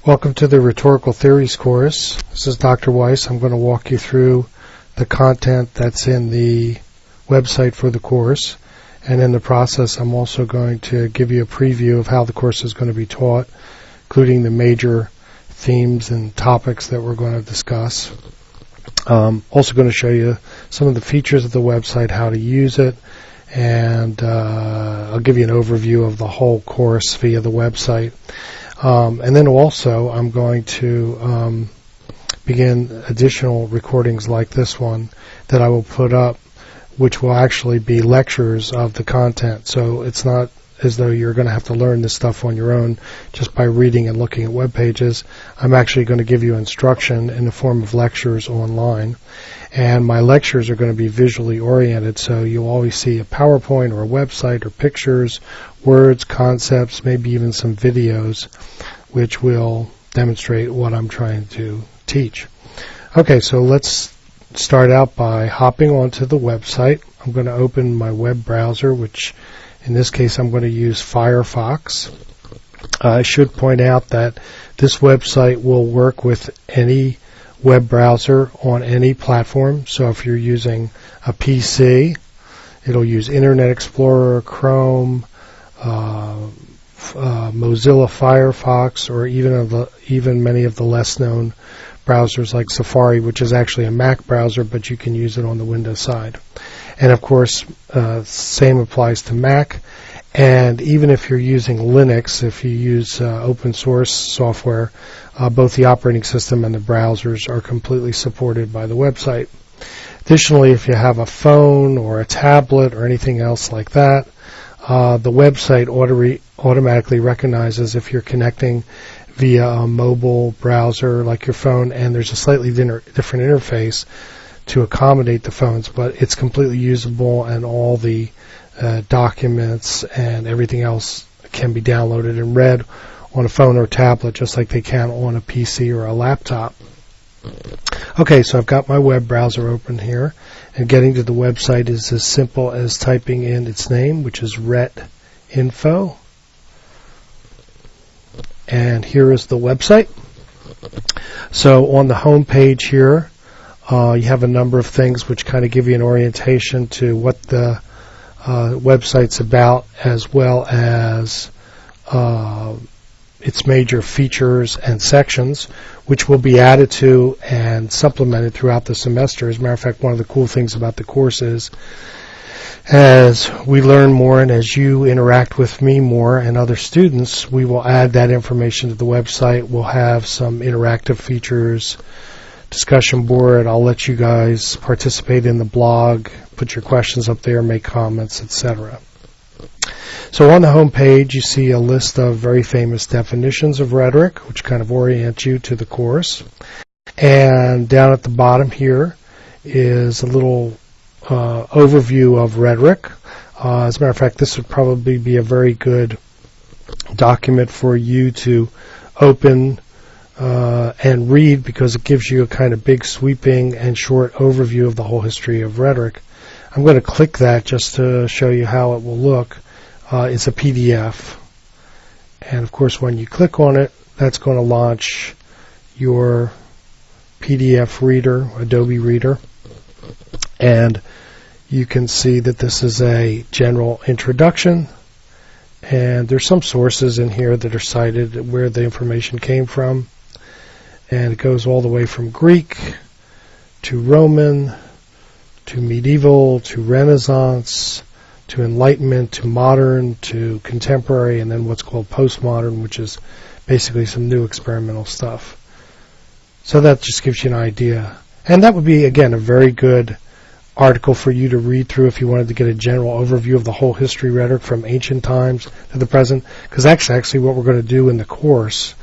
Welcome to the Rhetorical Theories course. This is Dr. Weiss. I'm going to walk you through the content that's in the website for the course, and in the process I'm also going to give you a preview of how the course is going to be taught, including the major themes and topics that we're going to discuss. Also going to show you some of the features of the website, how to use it, and I'll give you an overview of the whole course via the website. And then also I'm going to begin additional recordings like this one that I will put up, which will actually be lectures of the content. So it's not as though you're going to have to learn this stuff on your own just by reading and looking at web pages. I'm actually going to give you instruction in the form of lectures online. And my lectures are going to be visually oriented, so you'll always see a PowerPoint or a website or pictures, words, concepts, maybe even some videos, which will demonstrate what I'm trying to teach. Okay, so let's start out by hopping onto the website. I'm going to open my web browser, which in this case I'm going to use Firefox. I should point out that this website will work with any web browser on any platform. So if you're using a PC, it'll use Internet Explorer, Chrome, Mozilla Firefox, or even many of the less known browsers like Safari, which is actually a Mac browser, but you can use it on the Windows side. And of course, same applies to Mac. And even if you're using Linux, if you use open source software, both the operating system and the browsers are completely supported by the website. Additionally, if you have a phone or a tablet or anything else like that, the website automatically recognizes if you're connecting via a mobile browser like your phone, and there's a slightly different interface to accommodate the phones, but it's completely usable, and all the documents and everything else can be downloaded and read on a phone or tablet just like they can on a PC or a laptop. Okay, so I've got my web browser open here, and getting to the website is as simple as typing in its name, which is Rhetinfo. And here is the website. So on the home page here, you have a number of things which kind of give you an orientation to what the website's about, as well as its major features and sections, which will be added to and supplemented throughout the semester. As a matter of fact, one of the cool things about the course is, as we learn more and as you interact with me more and other students, we will add that information to the website. We'll have some interactive features, discussion board. I'll let you guys participate in the blog, put your questions up there, make comments, etc. So on the home page, you see a list of very famous definitions of rhetoric, which kind of orient you to the course. And down at the bottom here is a little overview of rhetoric. As a matter of fact, this would probably be a very good document for you to open and read, because it gives you a kind of big, sweeping, and short overview of the whole history of rhetoric. I'm going to click that just to show you how it will look. It's a PDF. And of course, when you click on it, that's going to launch your PDF reader, Adobe Reader. And you can see that this is a general introduction. And there's some sources in here that are cited where the information came from. And it goes all the way from Greek to Roman to medieval to Renaissance to Enlightenment to modern to contemporary, and then what's called postmodern, which is basically some new experimental stuff. So that just gives you an idea. And that would be, again, a very good article for you to read through if you wanted to get a general overview of the whole history of rhetoric from ancient times to the present, because that's actually what we're going to do in the course.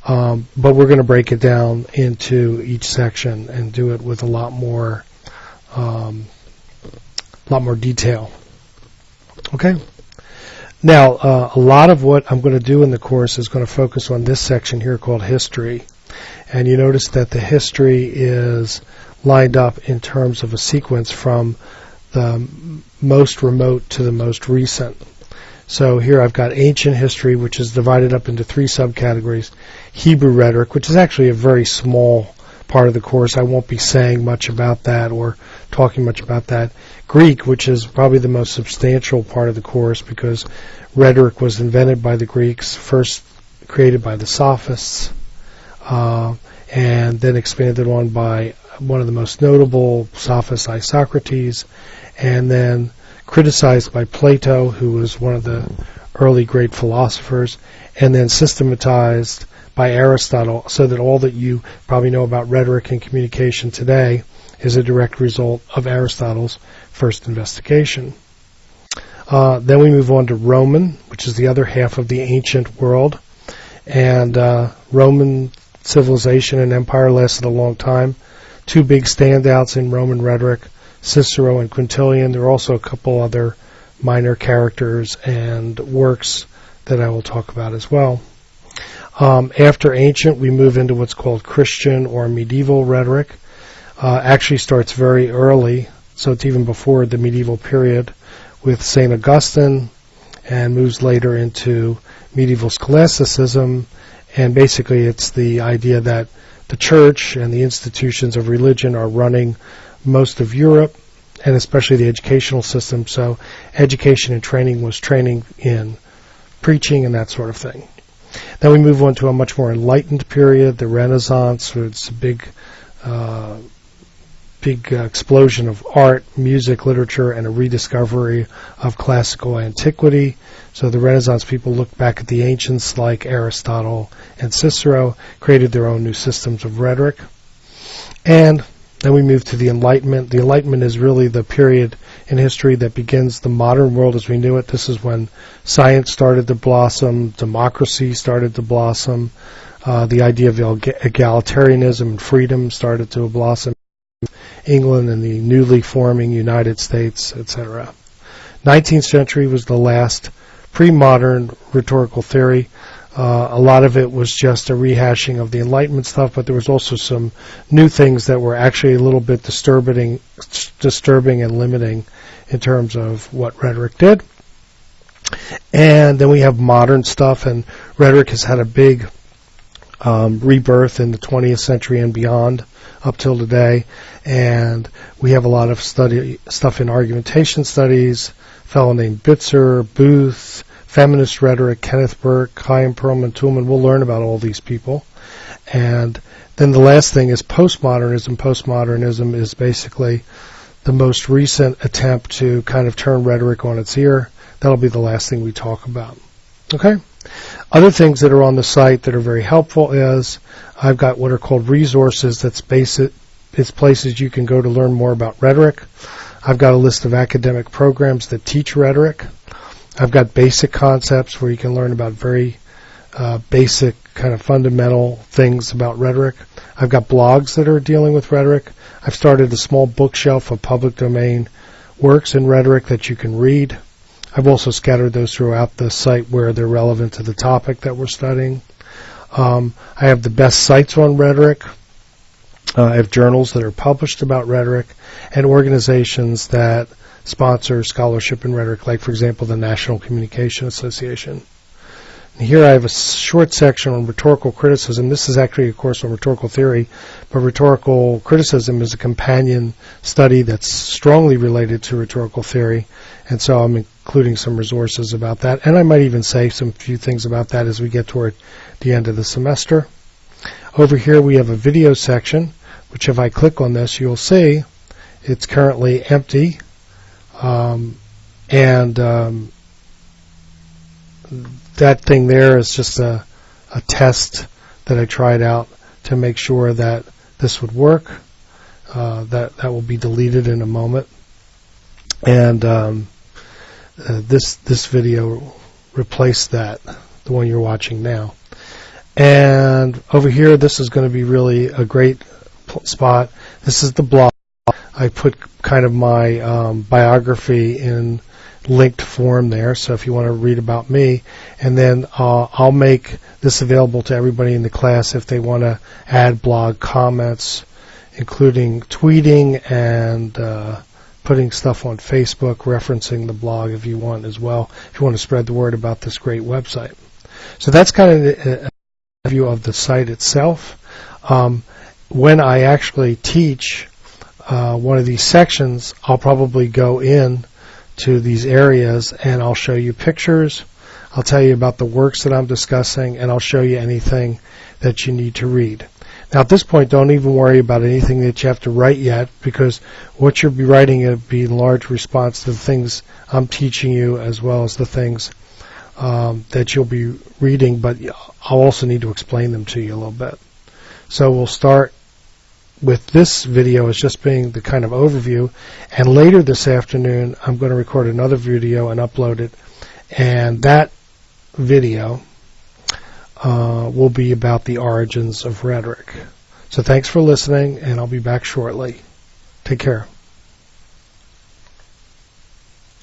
But we're going to break it down into each section and do it with a lot more detail. Okay. Now, a lot of what I'm going to do in the course is going to focus on this section here called history. And you notice that the history is lined up in terms of a sequence from the most remote to the most recent. So here I've got ancient history, which is divided up into 3 subcategories. Hebrew rhetoric, which is actually a very small part of the course. I won't be saying much about that or talking much about that. Greek, which is probably the most substantial part of the course because rhetoric was invented by the Greeks, first created by the sophists, and then expanded on by one of the most notable sophists, Socrates, and then criticized by Plato, who was one of the early great philosophers, and then systematized by Aristotle, so that all that you probably know about rhetoric and communication today is a direct result of Aristotle's first investigation. Then we move on to Roman, which is the other half of the ancient world. And Roman civilization and empire lasted a long time. 2 big standouts in Roman rhetoric, Cicero and Quintilian. There are also a couple other minor characters and works that I will talk about as well. After ancient, we move into what's called Christian or medieval rhetoric. Actually starts very early, so it's even before the medieval period, with St. Augustine, and moves later into medieval scholasticism. And basically it's the idea that the church and the institutions of religion are running most of Europe, and especially the educational system. So education and training was training in preaching and that sort of thing. Then we move on to a much more enlightened period, the Renaissance. It's a big explosion of art, music, literature, and a rediscovery of classical antiquity. So the Renaissance people looked back at the ancients like Aristotle and Cicero, created their own new systems of rhetoric. And then we move to the Enlightenment. The Enlightenment is really the period in history that begins the modern world as we knew it. This is when science started to blossom, democracy started to blossom, the idea of egalitarianism and freedom started to blossom. England and the newly forming United States, etc. 19th century was the last pre-modern rhetorical theory. A lot of it was just a rehashing of the Enlightenment stuff, but there was also some new things that were actually a little bit disturbing and limiting in terms of what rhetoric did. And then we have modern stuff, and rhetoric has had a big rebirth in the 20th century and beyond up till today, and we have a lot of stuff in argumentation studies, a fellow named Bitzer, Booth, feminist rhetoric, Kenneth Burke, Chaim Perlman, Toulmin. We'll learn about all these people. And then the last thing is postmodernism. Postmodernism is basically the most recent attempt to kind of turn rhetoric on its ear. That'll be the last thing we talk about. Okay? Other things that are on the site that are very helpful is I've got what are called resources. It's places you can go to learn more about rhetoric. I've got a list of academic programs that teach rhetoric. I've got basic concepts where you can learn about very basic kind of fundamental things about rhetoric. I've got blogs that are dealing with rhetoric. I've started a small bookshelf of public domain works in rhetoric that you can read. I've also scattered those throughout the site where they're relevant to the topic that we're studying. I have the best sites on rhetoric. I have journals that are published about rhetoric and organizations that sponsor scholarship in rhetoric, like, for example, the National Communication Association. And here I have a short section on rhetorical criticism. This is actually a course on rhetorical theory, but rhetorical criticism is a companion study that's strongly related to rhetorical theory, and so I'm including some resources about that, and I might even say some few things about that as we get toward the end of the semester. Over here we have a video section, which if I click on this, you'll see it's currently empty, that thing there is just a test that I tried out to make sure that this would work. That will be deleted in a moment. And this video replaced that, the one you're watching now. And over here, this is going to be really a great spot. This is the blog. I put kind of my biography in linked form there, so if you want to read about me, and then I'll make this available to everybody in the class if they want to add blog comments, including tweeting and putting stuff on Facebook, referencing the blog if you want as well, if you want to spread the word about this great website. So that's kind of a view of the site itself. When I actually teach one of these sections, I'll probably go in to these areas and I'll show you pictures, I'll tell you about the works that I'm discussing, and I'll show you anything that you need to read. Now at this point, don't even worry about anything that you have to write yet, because what you'll be writing will be in large response to the things I'm teaching you, as well as the things that you'll be reading, but I'll also need to explain them to you a little bit. So we'll start with this video as just being the kind of overview, and later this afternoon I'm going to record another video and upload it, and that video will be about the origins of rhetoric. So thanks for listening, and I'll be back shortly. Take care.